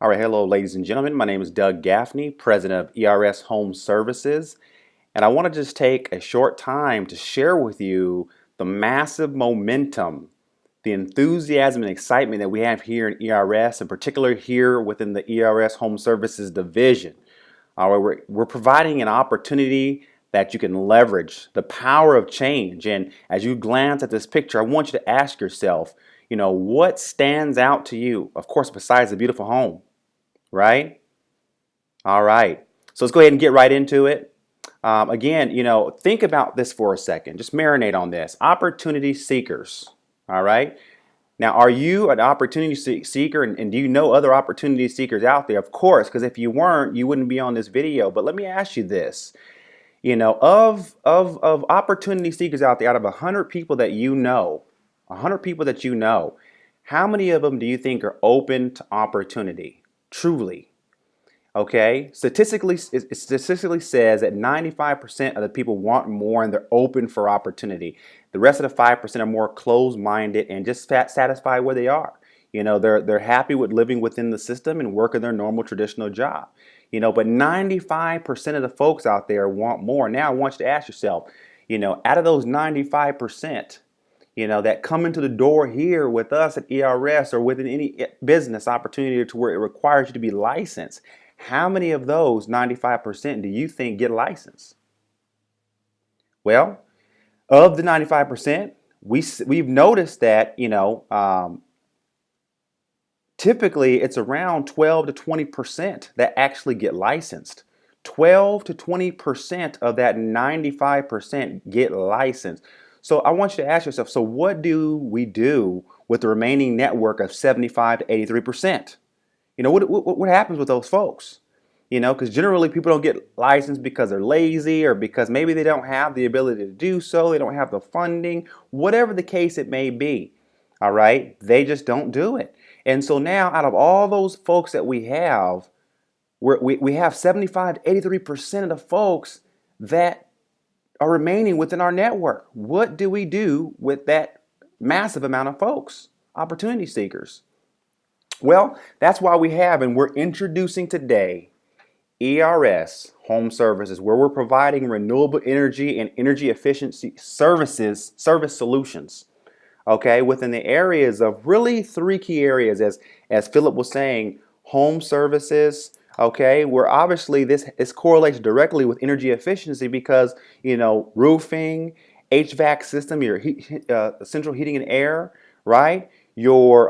All right, hello, ladies and gentlemen. My name is Doug Gaffney, president of ERS Home Services, and I want to just take a short time to share with you the massive momentum, the enthusiasm and excitement that we have here in ERS, in particular here within the ERS Home Services division. All right, we're providing an opportunity that you can leverage the power of change. And as you glance at this picture, I want you to ask yourself, what stands out to you? Of course, besides the beautiful home, right? All right. So let's go ahead and get right into it. Again, think about this for a second. Just marinate on this. Opportunity seekers. All right. Now, are you an opportunity seeker, and do you know other opportunity seekers out there? Of course, because if you weren't, you wouldn't be on this video. But let me ask you this. Of opportunity seekers out there, out of 100 people that you know, 100 people that you know, how many of them do you think are open to opportunity? Truly. Okay, it statistically says that 95% of the people want more and they're open for opportunity. The rest of the 5% are more closed-minded and just satisfied where they are. They're happy with living within the system and working their normal traditional job. But 95% of the folks out there want more. Now I want you to ask yourself, out of those 95%, that come into the door here with us at ERS or within any business opportunity to where it requires you to be licensed, how many of those 95% do you think get licensed? Well, of the 95%, we've noticed that, typically it's around 12 to 20% that actually get licensed. 12 to 20% of that 95% get licensed. So I want you to ask yourself, so what do we do with the remaining network of 75 to 83%? What happens with those folks? Because generally people don't get licensed because they're lazy or because maybe they don't have the ability to do so. They don't have the funding, whatever the case it may be. All right. They just don't do it. And so now out of all those folks that we have, we have 75 to 83% of the folks that are remaining within our network. What do we do with that massive amount of folks? Opportunity seekers. Well, that's why we have, and we're introducing today ERS Home Services, where we're providing renewable energy and energy efficiency service solutions. Okay, within the areas of really three key areas, as Philip was saying, home services. Okay, where obviously this correlates directly with energy efficiency because roofing, HVAC system, your central heating and air, right? Your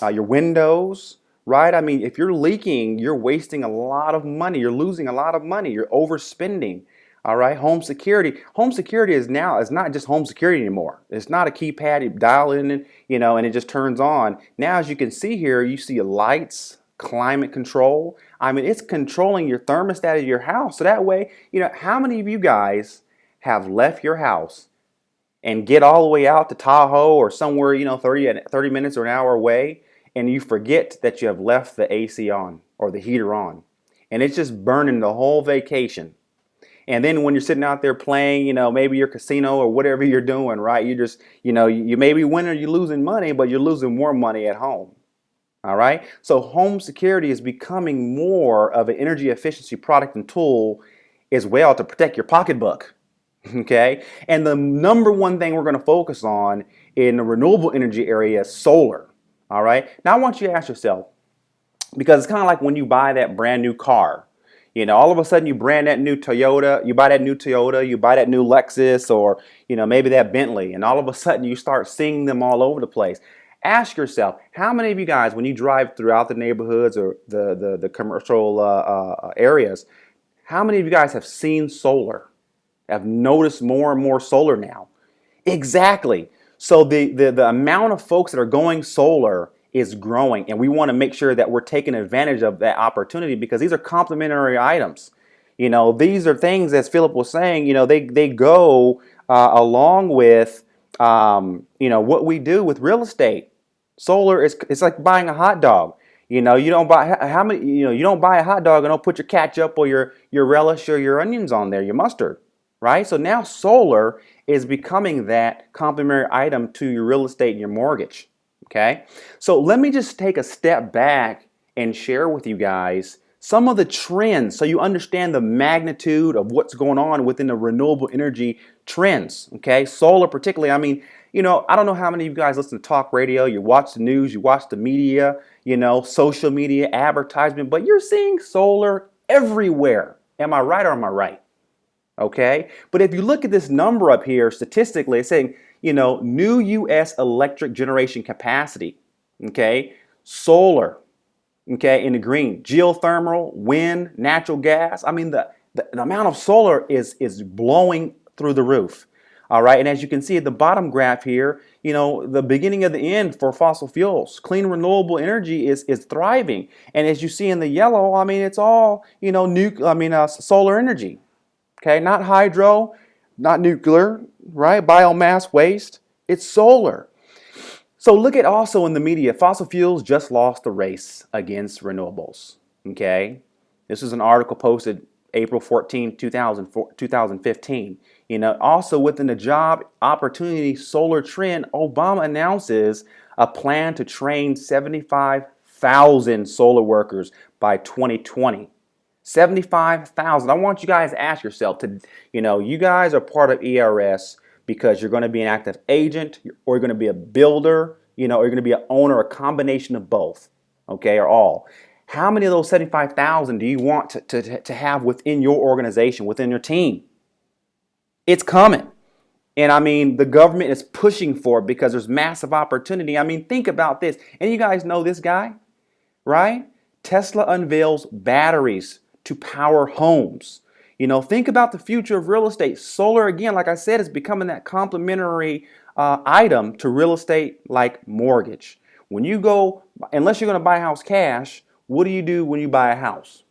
windows, right? I mean, if you're leaking, you're wasting a lot of money. You're losing a lot of money. You're overspending. All right. Home security. Home security is not just home security anymore. It's not a keypad. You dial in, and it just turns on. Now, as you can see here, you see lights, climate control. I mean, it's controlling your thermostat of your house. So that way, how many of you guys have left your house and get all the way out to Tahoe or somewhere, 30 minutes or an hour away, and you forget that you have left the AC on or the heater on, and it's just burning the whole vacation. And then when you're sitting out there playing, maybe your casino or whatever you're doing, right? You just, you may be winning or you're losing money, but you're losing more money at home. All right. So home security is becoming more of an energy efficiency product and tool as well to protect your pocketbook. Okay. And the number one thing we're going to focus on in the renewable energy area is solar. All right. Now I want you to ask yourself, because it's kind of like when you buy that brand new car. All of a sudden you buy that new Toyota, you buy that new Lexus, or, maybe that Bentley, and all of a sudden you start seeing them all over the place. Ask yourself, how many of you guys, when you drive throughout the neighborhoods or the commercial areas, how many of you guys have seen solar, have noticed more and more solar now? Exactly. So the amount of folks that are going solar is growing, and we want to make sure that we're taking advantage of that opportunity because these are complementary items. These are things, as Philip was saying, they go along with what we do with real estate. Solar it's like buying a hot dog. You don't buy you don't buy a hot dog and don't put your ketchup or your relish or your onions on there, your mustard, right? So now solar is becoming that complementary item to your real estate and your mortgage. Okay, so let me just take a step back and share with you guys some of the trends so you understand the magnitude of what's going on within the renewable energy trends. Okay, solar particularly. I mean, I don't know how many of you guys listen to talk radio, you watch the news, you watch the media, social media, advertisement, but you're seeing solar everywhere. Am I right or am I right? Okay, but if you look at this number up here statistically, it's saying, new U.S. electric generation capacity. Okay, solar. Okay, in the green, geothermal, wind, natural gas. I mean, the amount of solar is blowing through the roof. All right, and as you can see at the bottom graph here, the beginning of the end for fossil fuels. Clean renewable energy is thriving, and as you see in the yellow, I mean, it's all solar energy. Okay, not hydro, not nuclear, right? Biomass waste. It's solar. So look at also in the media, fossil fuels just lost the race against renewables. Okay, this is an article posted April 14, 2015. Also within the job opportunity solar trend, Obama announces a plan to train 75,000 solar workers by 2020. 75,000. I want you guys to ask yourself, you guys are part of ERS because you're going to be an active agent, or you're going to be a builder, or you're going to be an owner, a combination of both, okay, or all. How many of those 75,000 do you want to have within your organization, within your team? It's coming. And I mean, the government is pushing for it because there's massive opportunity. I mean, think about this. And you guys know this guy, right? Tesla unveils batteries to power homes. Think about the future of real estate. Solar, again, like I said, is becoming that complementary item to real estate like mortgage. When you go, unless you're going to buy a house cash, what do you do when you buy a house?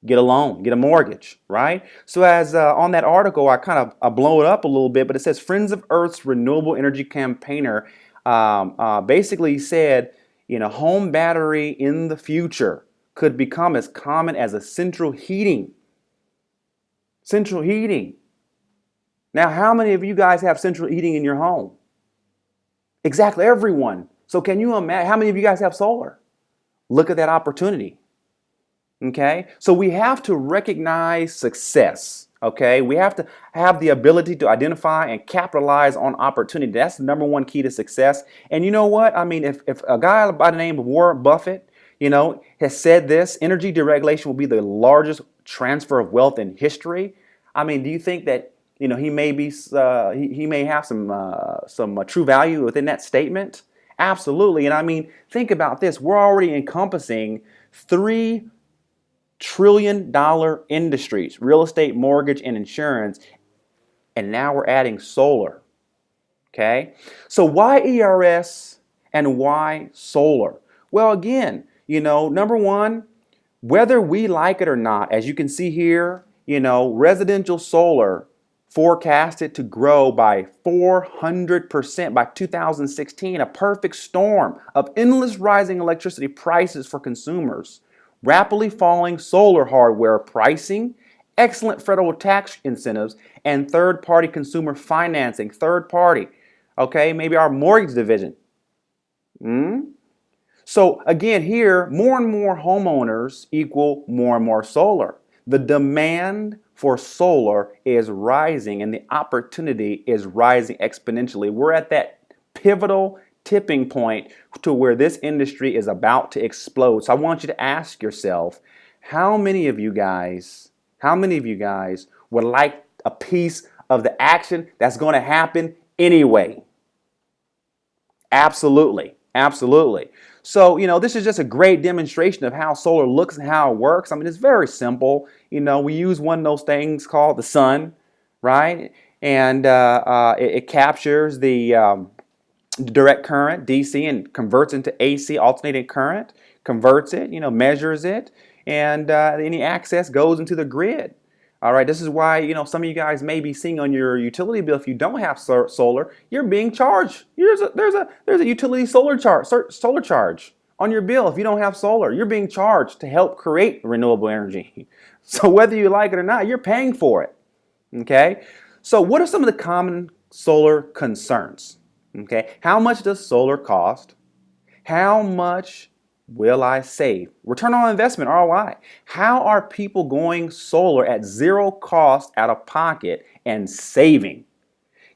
Get a loan, get a mortgage, right? So as on that article, I blow it up a little bit, but it says Friends of Earth's renewable energy campaigner basically said, home battery in the future could become as common as a central heating. Central heating. Now, how many of you guys have central heating in your home? Exactly, everyone. So can you imagine, how many of you guys have solar? Look at that opportunity. Okay, so we have to recognize success. Okay, we have to have the ability to identify and capitalize on opportunity. That's the number one key to success. And you know what? I mean, if a guy by the name of Warren Buffett, has said this, energy deregulation will be the largest transfer of wealth in history. I mean, do you think that he may be he may have some true value within that statement? Absolutely. And I mean, think about this. We're already encompassing $3 trillion industries, real estate, mortgage, and insurance, and now we're adding solar. Okay, so why ERS and why solar? Well, again, number one, whether we like it or not, as you can see here, residential solar forecasted to grow by 400% by 2016, a perfect storm of endless rising electricity prices for consumers, rapidly falling solar hardware pricing, excellent federal tax incentives, and third-party consumer financing. Third-party, okay, maybe our mortgage division. So again, here, more and more homeowners equal more and more solar. The demand for solar is rising and the opportunity is rising exponentially. We're at that pivotal tipping point to where this industry is about to explode. So I want you to ask yourself, how many of you guys would like a piece of the action that's going to happen anyway? Absolutely. Absolutely. So, this is just a great demonstration of how solar looks and how it works. I mean, it's very simple. We use one of those things called the sun, right? And it captures the direct current, DC, and converts into AC, alternating current, converts it, measures it, and any access goes into the grid. All right, this is why, some of you guys may be seeing on your utility bill, if you don't have solar, you're being charged. There's a utility solar charge on your bill. If you don't have solar, you're being charged to help create renewable energy. So whether you like it or not, you're paying for it. Okay, so what are some of the common solar concerns? Okay, how much does solar cost? How much will I save? Return on investment, ROI. How are people going solar at zero cost out of pocket and saving?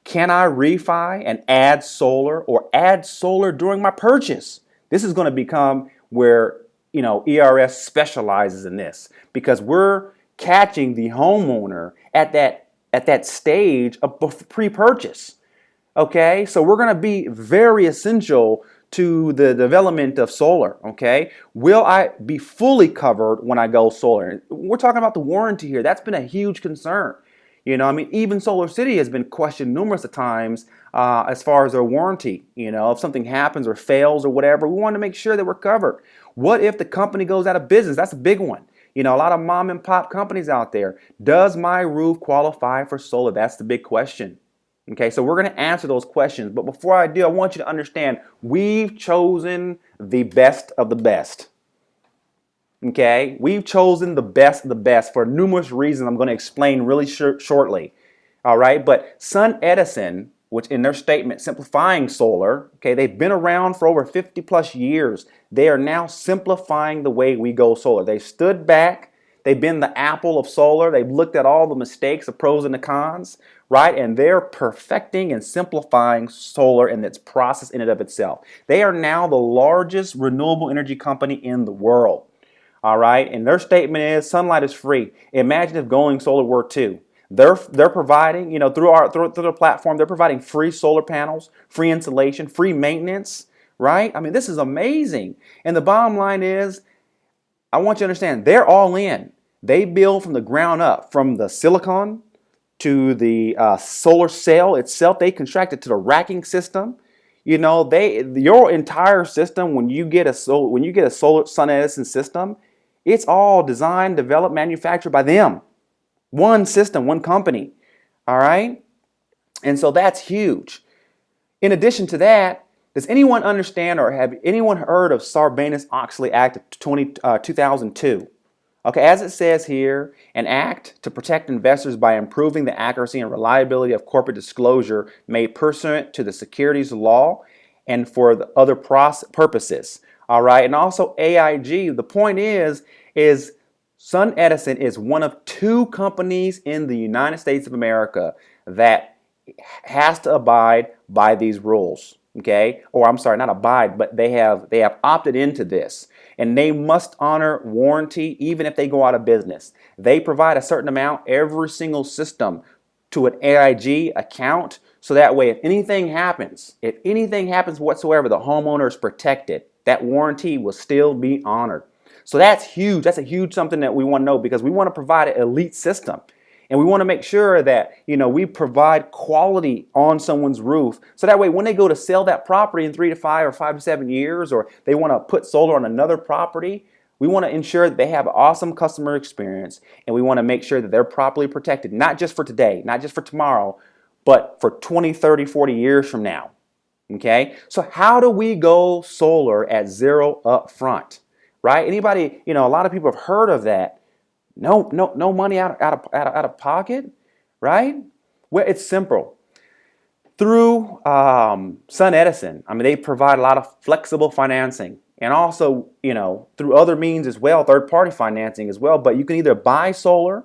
Can I refi and add solar or add solar during my purchase? This is going to become where, ERS specializes in this, because we're catching the homeowner at that stage of pre-purchase. Okay, so we're going to be very essential to the development of solar. Okay, will I be fully covered when I go solar? We're talking about the warranty here. That's been a huge concern. Even Solar City has been questioned numerous of times as far as their warranty. If something happens or fails or whatever, we want to make sure that we're covered. What if the company goes out of business? That's a big one. A lot of mom and pop companies out there. Does my roof qualify for solar? That's the big question. Okay, so we're going to answer those questions. But before I do, I want you to understand we've chosen the best of the best. Okay, we've chosen the best of the best for numerous reasons I'm going to explain really shortly. All right, but SunEdison, which in their statement simplifying solar, okay, they've been around for over 50 plus years. They are now simplifying the way we go solar. They stood back. They've been the Apple of solar. They've looked at all the mistakes, the pros and the cons, right? And they're perfecting and simplifying solar and its process in and of itself. They are now the largest renewable energy company in the world. All right, and their statement is sunlight is free. Imagine if going solar were too. They're providing, through their platform, they're providing free solar panels, free insulation, free maintenance, right? This is amazing. And the bottom line is, I want you to understand, they're all in. They build from the ground up, from the silicon to the solar cell itself. They construct it to the racking system. Your entire system, when you get a solar SunEdison system, it's all designed, developed, manufactured by them. One system, one company. All right? And so that's huge. In addition to that, does anyone understand or have anyone heard of Sarbanes-Oxley Act of 2002? Okay, as it says here, an act to protect investors by improving the accuracy and reliability of corporate disclosure made pursuant to the securities law and for the other purposes. All right, and also AIG. The point is SunEdison is one of two companies in the United States of America that has to abide by these rules. Okay, or I'm sorry, not abide, but they have opted into this, and they must honor warranty even if they go out of business. They provide a certain amount every single system to an AIG account, so that way if anything happens whatsoever, the homeowner is protected. That warranty will still be honored. So that's huge. That's a huge something that we want to know, because we want to provide an elite system. And we want to make sure that, we provide quality on someone's roof. So that way when they go to sell that property in 3 to 5 or 5 to 7 years, or they want to put solar on another property, we want to ensure that they have an awesome customer experience. And we want to make sure that they're properly protected, not just for today, not just for tomorrow, but for 20, 30, 40 years from now. Okay, so how do we go solar at zero up front, right? Anybody, a lot of people have heard of that. No money out of pocket, right? Well, it's simple. Through SunEdison, they provide a lot of flexible financing, and also, through other means as well, third-party financing as well. But you can either buy solar.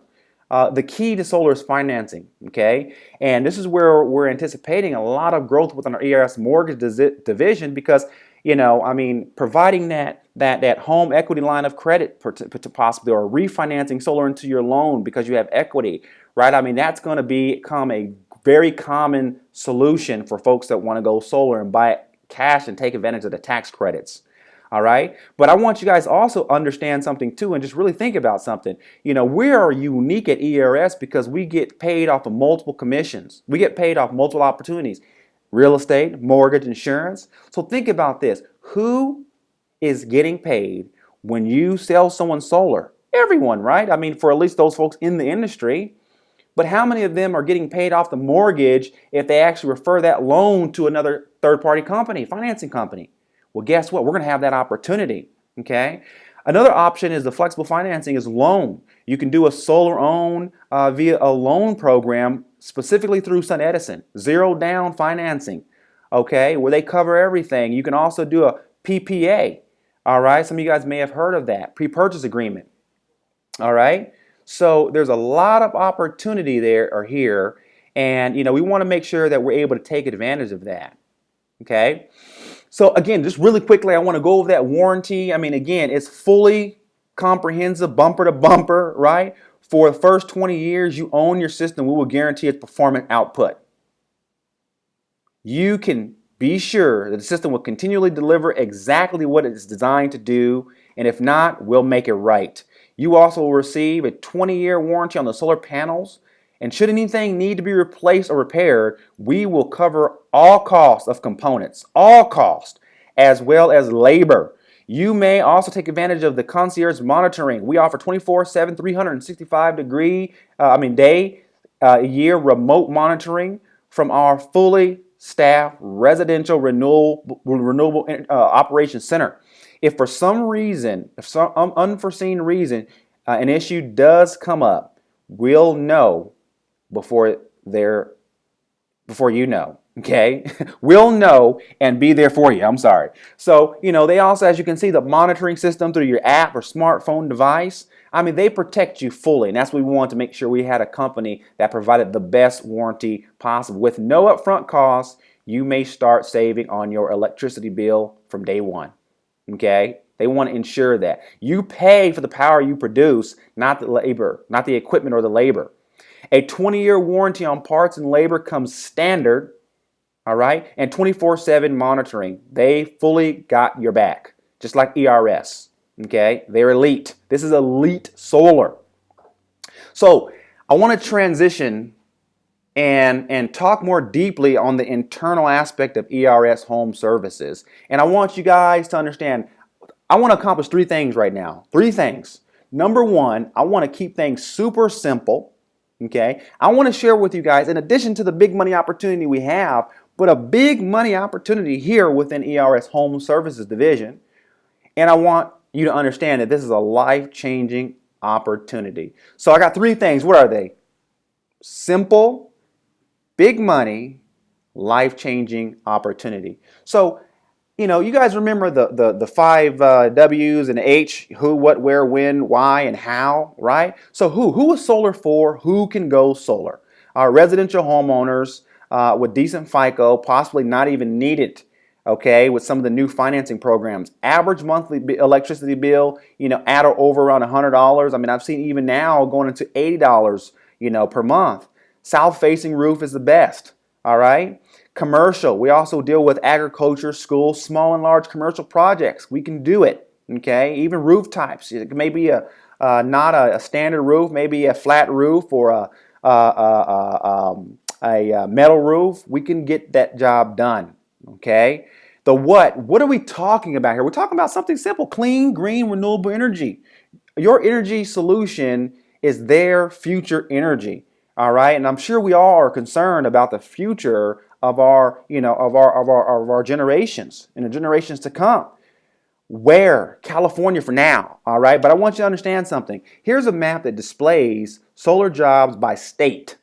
The key to solar is financing, okay? And this is where we're anticipating a lot of growth within our ERS mortgage division, because, providing that home equity line of credit possibly, or refinancing solar into your loan because you have equity, right? That's going to become a very common solution for folks that want to go solar and buy cash and take advantage of the tax credits. All right, but I want you guys also understand something too, and just really think about something. We are unique at ERS because we get paid off of multiple commissions. We get paid off multiple opportunities: real estate, mortgage, insurance. So think about this: who is getting paid when you sell someone solar? Everyone, right? For at least those folks in the industry. But how many of them are getting paid off the mortgage if they actually refer that loan to another third-party company, financing company? Well, guess what? We're going to have that opportunity, okay? Another option is the flexible financing is loan. You can do a solar own via a loan program specifically through SunEdison, zero down financing, okay, where they cover everything. You can also do a PPA, All right, some of you guys may have heard of that pre-purchase agreement. All right, so there's a lot of opportunity there or here, and we want to make sure that we're able to take advantage of that. Okay, so again, just really quickly, I want to go over that warranty. I mean, again, it's fully comprehensive, bumper to bumper, right? For the first 20 years, you own your system. We will guarantee its performance output. You can be sure that the system will continually deliver exactly what it's designed to do, and if not, we'll make it right. You also will receive a 20-year warranty on the solar panels, and should anything need to be replaced or repaired, we will cover all costs of components, all costs, as well as labor. You may also take advantage of the concierge monitoring. We offer 24/7, 365-day a year remote monitoring from our fully staffed residential renewable operations center. If for some reason, if some unforeseen reason, an issue does come up, we'll know before you know. Okay, we'll know and be there for you. I'm sorry. So, they also, as you can see, the monitoring system through your app or smartphone device, I mean, they protect you fully. And that's what we want to make sure we had a company that provided the best warranty possible. With no upfront costs, you may start saving on your electricity bill from day one. Okay, they want to ensure that you pay for the power you produce, not the labor, not the equipment or the labor. A 20-year warranty on parts and labor comes standard. All right, and 24/7 monitoring. They fully got your back, just like ERS. Okay, they're elite. This is elite solar. So I want to transition and talk more deeply on the internal aspect of ERS Home Services. And I want you guys to understand, I want to accomplish three things right now. Three things. Number one, I want to keep things super simple. Okay, I want to share with you guys, in addition to the big money opportunity we have, but a big money opportunity here within ERS Home Services Division. And I want you to understand that this is a life-changing opportunity. So I got three things. What are they? Simple, big money, life-changing opportunity. So, you guys remember the five W's and H: who, what, where, when, why, and how, right? So who is solar for? Who can go solar? Residential homeowners with decent FICO, possibly not even need it, okay, with some of the new financing programs. Average monthly electricity bill, at or over around $100. I mean, I've seen even now going into $80, per month. South-facing roof is the best, all right? Commercial, we also deal with agriculture, schools, small and large commercial projects. We can do it, okay? Even roof types. It may be not a standard roof, maybe a flat roof or a metal roof. We can get that job done, okay? The what are we talking about here? We're talking about something simple: clean, green, renewable energy. Your energy solution is their future energy, all right? And I'm sure we all are concerned about the future of our generations and the generations to come. Where? California for now, all right? But I want you to understand something. Here's a map that displays solar jobs by state.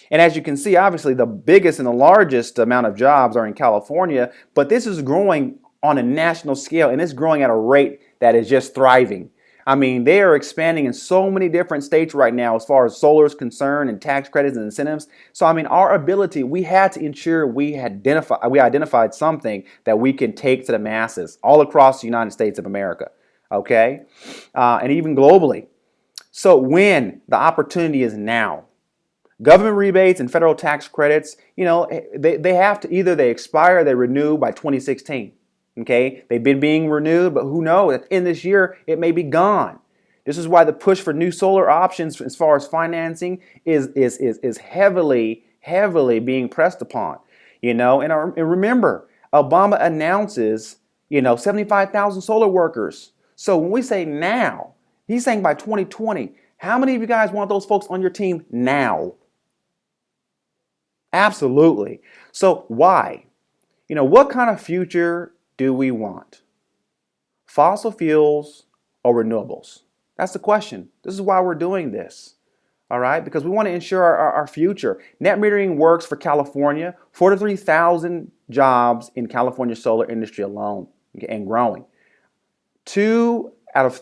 And as you can see, obviously the biggest and the largest amount of jobs are in California, but this is growing on a national scale, and it's growing at a rate that is just thriving. I mean, they are expanding in so many different states right now as far as solar is concerned, and tax credits and incentives. So, I mean, our ability, we had to ensure we identified something that we can take to the masses all across the United States of America, okay? And even globally. So when the opportunity is now. Government rebates and federal tax credits, they have to, either they expire or they renew by 2016. Okay, they've been being renewed, but who knows? In this year, it may be gone. This is why the push for new solar options as far as financing is heavily being pressed upon. And remember, Obama announces, 75,000 solar workers. So when we say now, he's saying by 2020. How many of you guys want those folks on your team now? Absolutely. So why? What kind of future do we want? Fossil fuels or renewables? That's the question. This is why we're doing this. All right, because we want to ensure our future. Net metering works for California, 43,000 jobs in California solar industry alone, and growing. Two of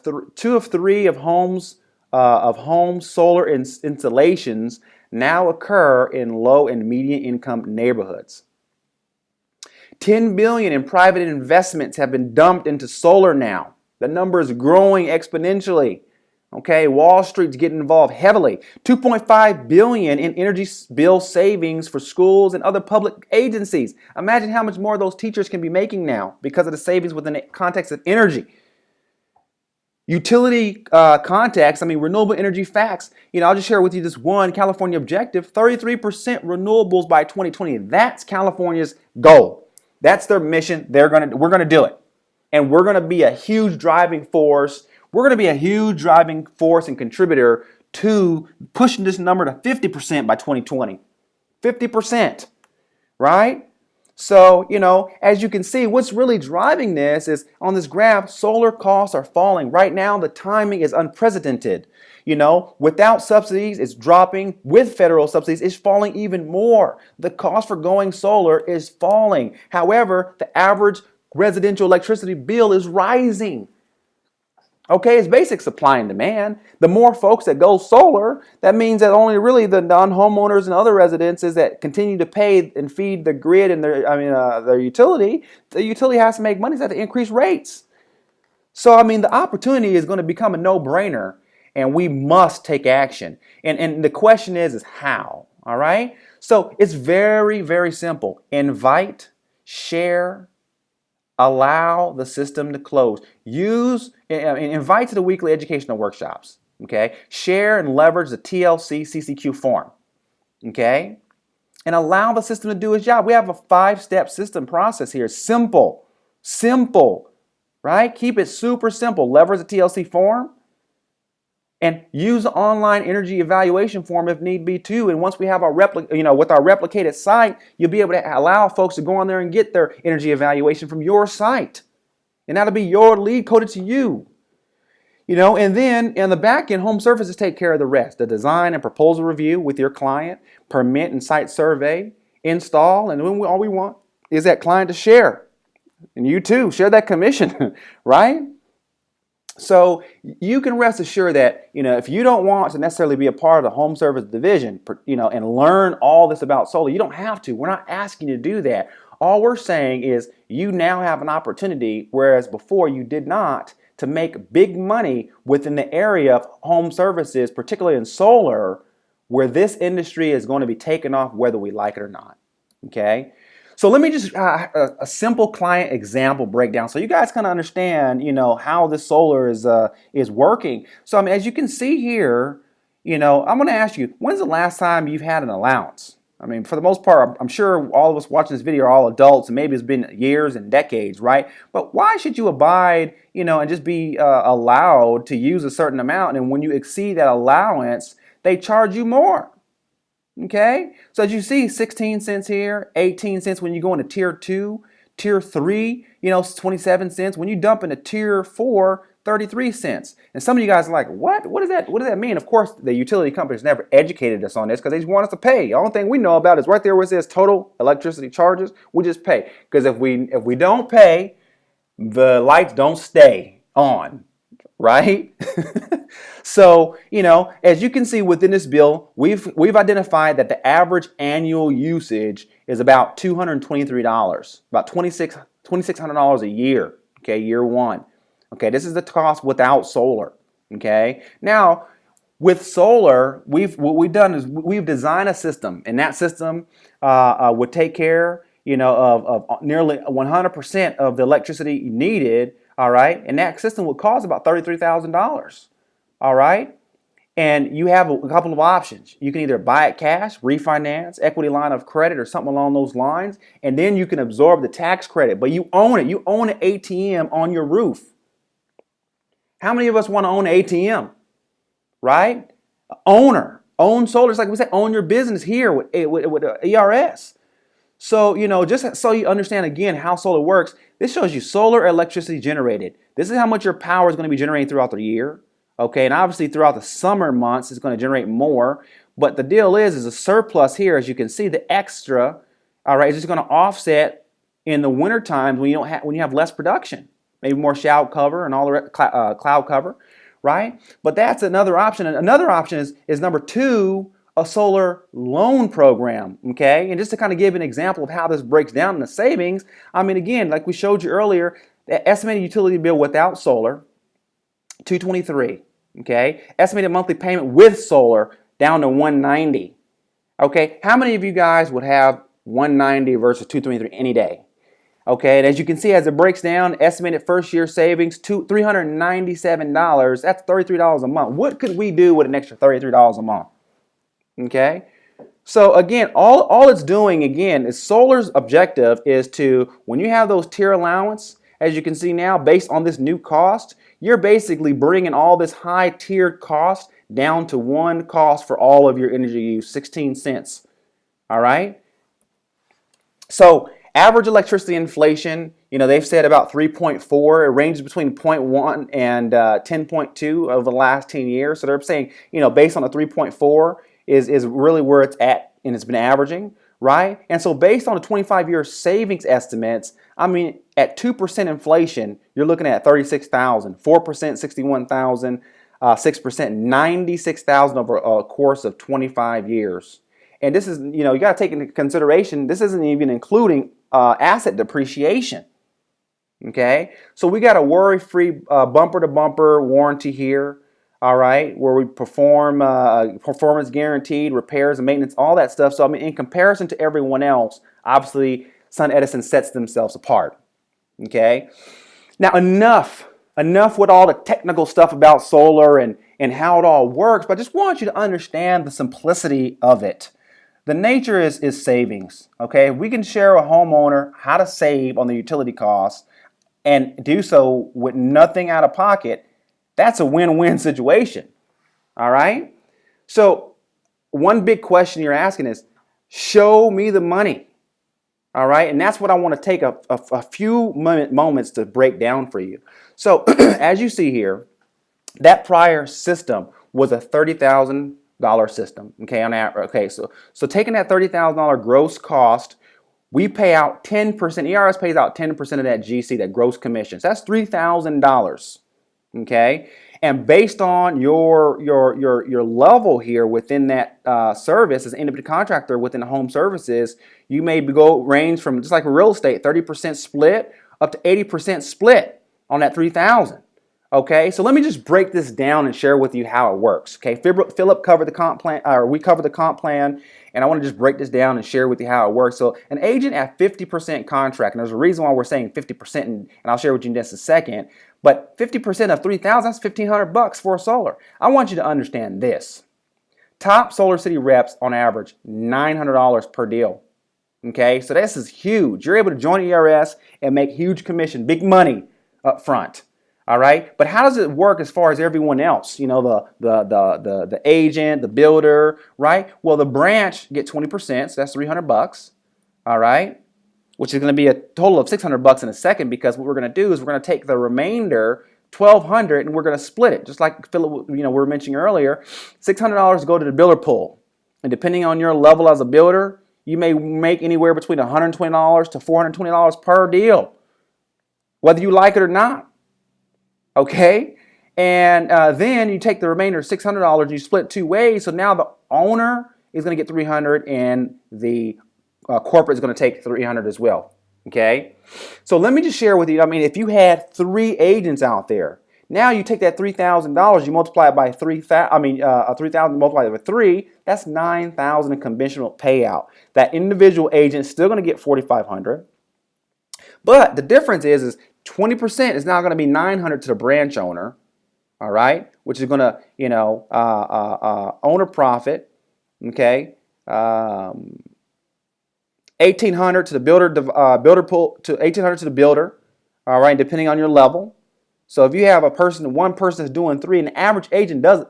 three of home solar installations now occur in low and medium income neighborhoods. 10 billion in private investments have been dumped into solar now. The number is growing exponentially. Okay, Wall Street's getting involved heavily. 2.5 billion in energy bill savings for schools and other public agencies. Imagine how much more those teachers can be making now because of the savings within the context of energy. Utility contacts, renewable energy facts. I'll just share with you this one California objective: 33% renewables by 2020. That's California's goal. That's their mission. We're gonna do it, and we're gonna be a huge driving force. We're gonna be a huge driving force and contributor to pushing this number to 50% by 2020. 50%, right? So, as you can see, what's really driving this is on this graph, solar costs are falling. Right now, the timing is unprecedented. Without subsidies, it's dropping. With federal subsidies, it's falling even more. The cost for going solar is falling. However, the average residential electricity bill is rising. Okay, it's basic supply and demand. The more folks that go solar, that means that only really the non-homeowners and other residences that continue to pay and feed the grid and their utility, the utility has to make money, so they have to increase rates. So, the opportunity is going to become a no-brainer, and we must take action. And the question is how, all right? So, it's very, very simple. Invite, share, allow the system to close. Invite to the weekly educational workshops. Okay, share and leverage the TLC CCQ form. Okay, and allow the system to do its job. We have a 5-step system process here. Simple, right? Keep it super simple. Leverage the TLC form, and use the online energy evaluation form if need be too. And once we have our with our replicated site, you'll be able to allow folks to go on there and get their energy evaluation from your site. And that'll be your lead coded to you. And then in the back end, home services take care of the rest. The design and proposal review with your client, permit and site survey, install, and then all we want is that client to share. And you too, share that commission, right? So you can rest assured that, if you don't want to necessarily be a part of the home service division, and learn all this about solar, you don't have to. We're not asking you to do that. All we're saying is you now have an opportunity, whereas before you did not, to make big money within the area of home services, particularly in solar, where this industry is going to be taking off whether we like it or not. Okay? So let me just a simple client example breakdown so you guys kind of understand, how this solar is working. So as you can see here, I'm going to ask you, when's the last time you've had an allowance? For the most part, I'm sure all of us watching this video are all adults, and maybe it's been years and decades, right? But why should you abide, and just be allowed to use a certain amount, and when you exceed that allowance, they charge you more? Okay, so as you see, 16 cents here, 18 cents when you go into tier 2, tier 3, 27 cents. When you dump into tier 4, 33 cents. And some of you guys are like, what? What does that mean? Of course, the utility companies never educated us on this because they just want us to pay. The only thing we know about is right there where it says total electricity charges, we just pay. Because if we don't pay, the lights don't stay on, right? So, as you can see within this bill, we've identified that the average annual usage is about $223, about $2,600 a year, okay, year one. Okay, this is the cost without solar, okay? Now, with solar, what we've done is we've designed a system, and that system would take care, of nearly 100% of the electricity needed, all right? And that system would cost about $33,000. All right, and you have a couple of options. You can either buy it cash, refinance, equity line of credit, or something along those lines, and then you can absorb the tax credit. But you own it. You own an ATM on your roof. How many of us want to own an ATM? Right? Own solar. It's like we said, own your business here with ERS. So, just so you understand again how solar works, this shows you solar electricity generated. This is how much your power is going to be generated throughout the year. Okay, and obviously throughout the summer months, it's going to generate more. But the deal is a surplus here, as you can see, the extra, all right, is just going to offset in the winter times when you have less production. maybe more cloud cover and all the cloud cover, right? But that's another option. And another option is number two, a solar loan program, okay? And just to kind of give an example of how this breaks down in the savings, I mean, again, like we showed you earlier, the estimated utility bill without solar, $223, okay? Estimated monthly payment with solar down to $190, okay? How many of you guys would have $190 versus $223 any day? Okay, and as you can see, as it breaks down, estimated first year savings, $397. That's $33 a month. What could we do with an extra $33 a month? Okay, so again, all it's doing, again, is solar's objective is to, when you have those tier allowance, as you can see now, based on this new cost, you're basically bringing all this high tiered cost down to one cost for all of your energy use, 16 cents. All right, so average electricity inflation, they've said about 3.4. It ranges between 0.1 and 10.2 over the last 10 years. So they're saying, based on the 3.4 is really where it's at, and it's been averaging, right? And so based on the 25-year savings estimates, I mean, at 2% inflation, you're looking at $36,000, 4%, 61,000, 6%, 96,000 over a course of 25 years. And this is, you got to take into consideration, this isn't even including asset depreciation. Okay, so we got a worry-free bumper-to-bumper warranty here. All right, where we perform performance guaranteed repairs and maintenance, all that stuff. So I mean, in comparison to everyone else, obviously, SunEdison sets themselves apart. Okay, now enough with all the technical stuff about solar and how it all works. But I just want you to understand the simplicity of it. The nature is savings, okay? If we can share a homeowner how to save on the utility costs and do so with nothing out of pocket, that's a win-win situation, all right? So one big question you're asking is, show me the money, all right? And that's what I want to take a few moments to break down for you. So as you see here, that prior system was a $30,000 system, okay, on average. Okay, so taking that $30,000 gross cost, we pay out 10%, ERS pays out 10% of that GC, that gross commissions. That's $3,000, okay? And based on your level here within that service as an independent contractor within the home services, you may range from, just like real estate, 30% split up to 80% split on that $3,000. Okay, so let me just break this down and share with you how it works. Okay, Philip covered the comp plan, or we covered the comp plan, and I want to just break this down and share with you how it works. So an agent at 50% contract, and there's a reason why we're saying 50%, and I'll share with you in just a second. But 50% of 3,000, that's $1,500 for a solar. I want you to understand this. Top Solar City reps on average $900 per deal. Okay, so this is huge. You're able to join ERS and make huge commission, big money up front. All right, but how does it work as far as everyone else? The agent, the builder, right? Well, the branch get 20%, so that's $300. All right, which is going to be a total of $600 in a second, because what we're going to do is we're going to take the remainder, $1,200, and we're going to split it, just like Philip, we were mentioning earlier. $600 go to the builder pool, and depending on your level as a builder, you may make anywhere between $120 to $420 per deal, whether you like it or not. Okay, and then you take the remainder $600 and you split two ways. So now the owner is going to get $300 and the corporate is going to take $300 as well. Okay, so let me just share with you. I mean, if you had 3 agents out there, now you take that $3,000, you multiply it by 3,000 multiplied by 3. That's $9,000 in conventional payout. That individual agent is still going to get $4,500, but the difference is 20% is now going to be $900 to the branch owner, all right, which is going to, owner profit, okay, $1,800 to the builder pool, to $1,800 to the builder, all right, depending on your level. So if you have one person is doing 3, and the average agent does,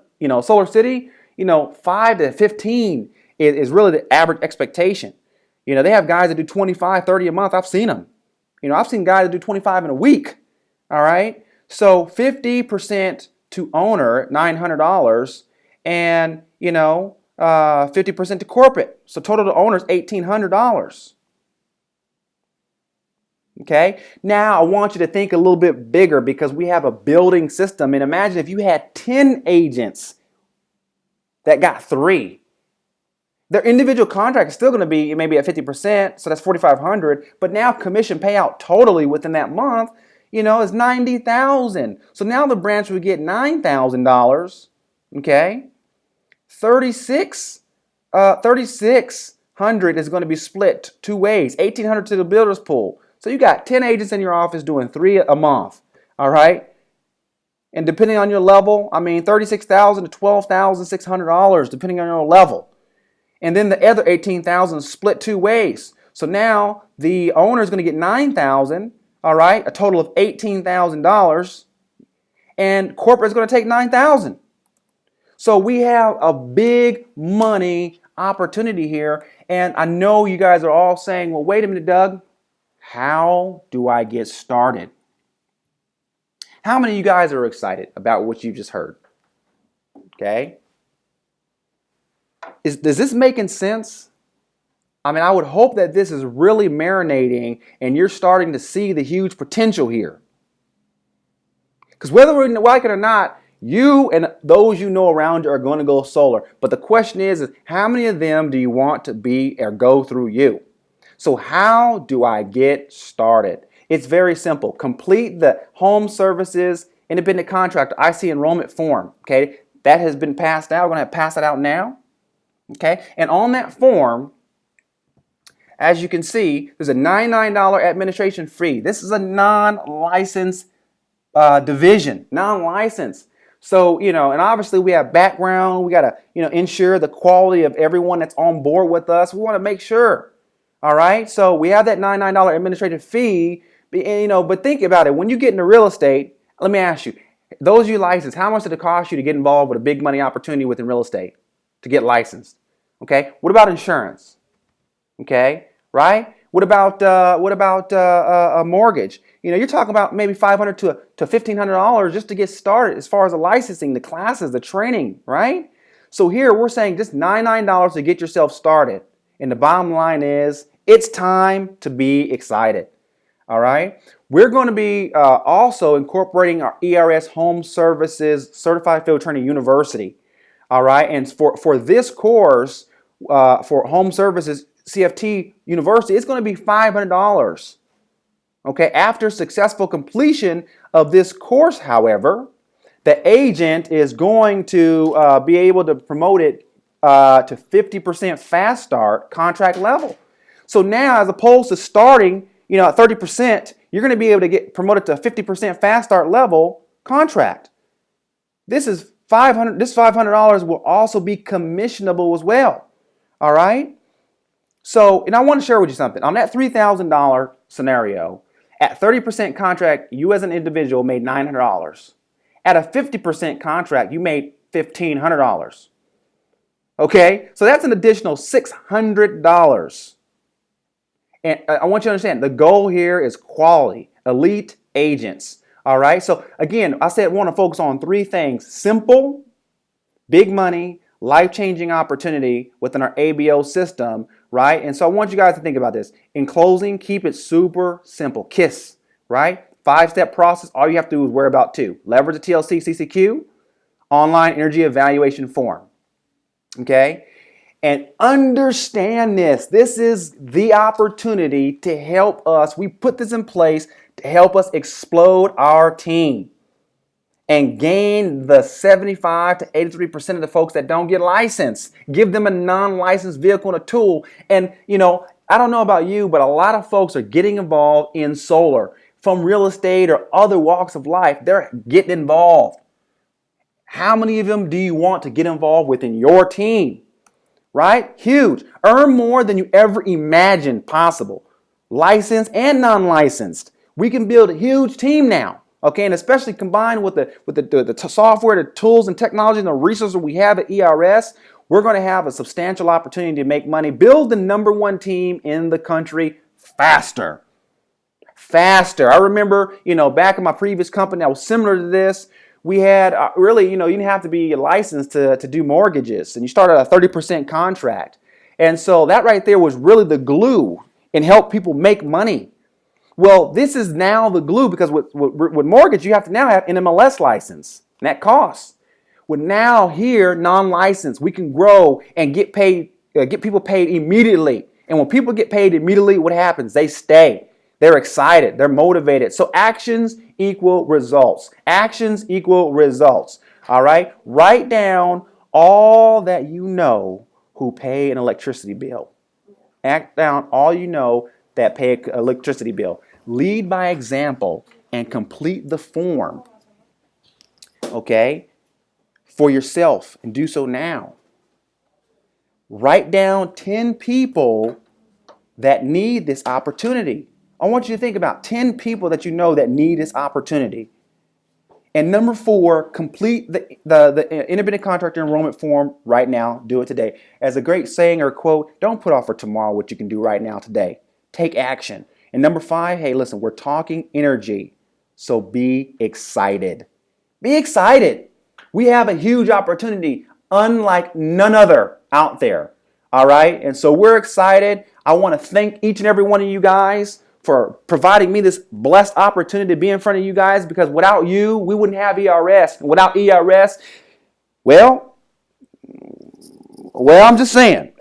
Solar City, 5 to 15 is really the average expectation. They have guys that do 25, 30 a month. I've seen them. I've seen guys that do 25 in a week. All right. So 50% to owner, $900, and 50% to corporate. So total to owner is $1,800. Okay, now I want you to think a little bit bigger because we have a building system. And imagine if you had 10 agents that got 3. Their individual contract is still going to be maybe at 50%, so that's $4,500. But now commission payout totally within that month, is $90,000. So now the branch would get $9,000. Okay, 3,600 is going to be split 2 ways. 1,800 to the builder's pool. So you got 10 agents in your office doing 3 a month. All right. And depending on your level, $36,000 to $12,600, depending on your level. And then the other 18,000 split 2 ways. So now the owner is going to get 9,000, all right, a total of $18,000, and corporate is going to take 9,000. So we have a big money opportunity here, and I know you guys are all saying, well, wait a minute, Doug, how do I get started? How many of you guys are excited about what you just heard? Okay. Does this making sense? I would hope that this is really marinating and you're starting to see the huge potential here. Because whether we like it or not, you and those you know around you are going to go solar. But the question is how many of them do you want to be or go through you? So how do I get started? It's very simple. Complete the Home Services Independent Contractor IC enrollment form. Okay, that has been passed out. We're going to pass it out now. Okay, and on that form, as you can see, there's a $99 administration fee. This is a non-licensed division, non-licensed. So, and obviously we have background. We got to, ensure the quality of everyone that's on board with us. We want to make sure. All right. So we have that $99 administrative fee, but think about it. When you get into real estate, let me ask you, those of you licensed, how much did it cost you to get involved with a big money opportunity within real estate to get licensed? Okay. What about insurance? Okay. Right. What about a mortgage? You're talking about maybe $500 to $1,500 just to get started as far as the licensing, the classes, the training, right? So here we're saying just $99 to get yourself started. And the bottom line is it's time to be excited. All right. We're going to be also incorporating our ERS Home Services Certified Field Training University. All right. And for this course, for Home Services CFT University, it's going to be $500. Okay, after successful completion of this course, however, the agent is going to be able to promote it to 50% fast start contract level. So now, as opposed to starting, at 30%, you're going to be able to get promoted to 50% fast start level contract. This is $500. This $500 will also be commissionable as well. All right. So, and I want to share with you something. On that $3,000 scenario, at 30% contract, you as an individual made $900. At a 50% contract, you made $1,500. Okay, so that's an additional $600. And I want you to understand, the goal here is quality, elite agents. All right, so again, I said I want to focus on 3 things: simple, big money, life-changing opportunity within our ABO system, right? And so I want you guys to think about this. In closing, keep it super simple. KISS, right? 5-step process. All you have to do is worry about 2. Leverage the TLC CCQ, online energy evaluation form. Okay? And understand this. This is the opportunity to help us. We put this in place to help us explode our team and gain the 75 to 83% of the folks that don't get licensed. Give them a non-licensed vehicle and a tool. And, I don't know about you, but a lot of folks are getting involved in solar from real estate or other walks of life. They're getting involved. How many of them do you want to get involved within your team? Right? Huge. Earn more than you ever imagined possible. Licensed and non-licensed. We can build a huge team now. Okay, and especially combined with the software, the tools and technology and the resources we have at ERS, we're going to have a substantial opportunity to make money, build the number 1 team in the country faster. Faster. I remember, back in my previous company that was similar to this, we had really, you didn't have to be licensed to do mortgages, and you started a 30% contract. And so that right there was really the glue and helped people make money. Well, this is now the glue because with mortgage, you have to now have an MLS license. And that costs. With now here, non-licensed, we can grow and get paid, get people paid immediately. And when people get paid immediately, what happens? They stay. They're excited. They're motivated. So actions equal results. Actions equal results. All right? Write down all that you know who pay an electricity bill. Act down all you know that pay an electricity bill. Lead by example and complete the form. Okay? For yourself, and do so now. Write down 10 people that need this opportunity. I want you to think about 10 people that you know that need this opportunity. And number 4, complete the independent contractor enrollment form right now. Do it today. As a great saying or quote, don't put off for tomorrow what you can do right now today. Take action. And number 5, hey, listen, we're talking energy. So be excited. Be excited. We have a huge opportunity unlike none other out there. All right? And so we're excited. I want to thank each and every one of you guys for providing me this blessed opportunity to be in front of you guys, because without you, we wouldn't have ERS. And without ERS, well, I'm just saying.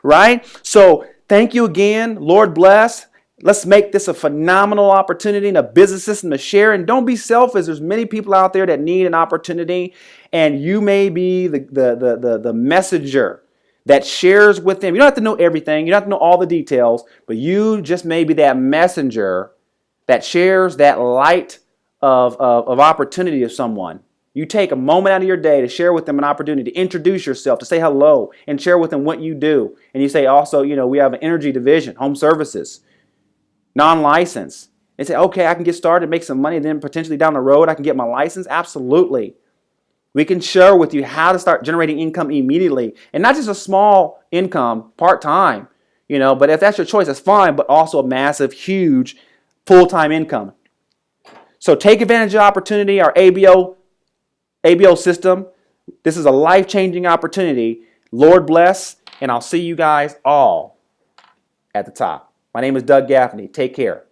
Right? So thank you again. Lord bless. Let's make this a phenomenal opportunity and a business system to share. And don't be selfish. There's many people out there that need an opportunity, and you may be the messenger that shares with them. You don't have to know everything. You don't have to know all the details, but you just may be that messenger that shares that light of opportunity to someone. You take a moment out of your day to share with them an opportunity, to introduce yourself, to say hello, and share with them what you do. And you say also, we have an energy division, home services, non-licensed. And say, okay, I can get started, make some money, then potentially down the road I can get my license. Absolutely. We can share with you how to start generating income immediately. And not just a small income, part-time, but if that's your choice, that's fine, but also a massive, huge, full-time income. So take advantage of the opportunity, our ABO system. This is a life-changing opportunity. Lord bless, and I'll see you guys all at the top. My name is Doug Gaffney. Take care.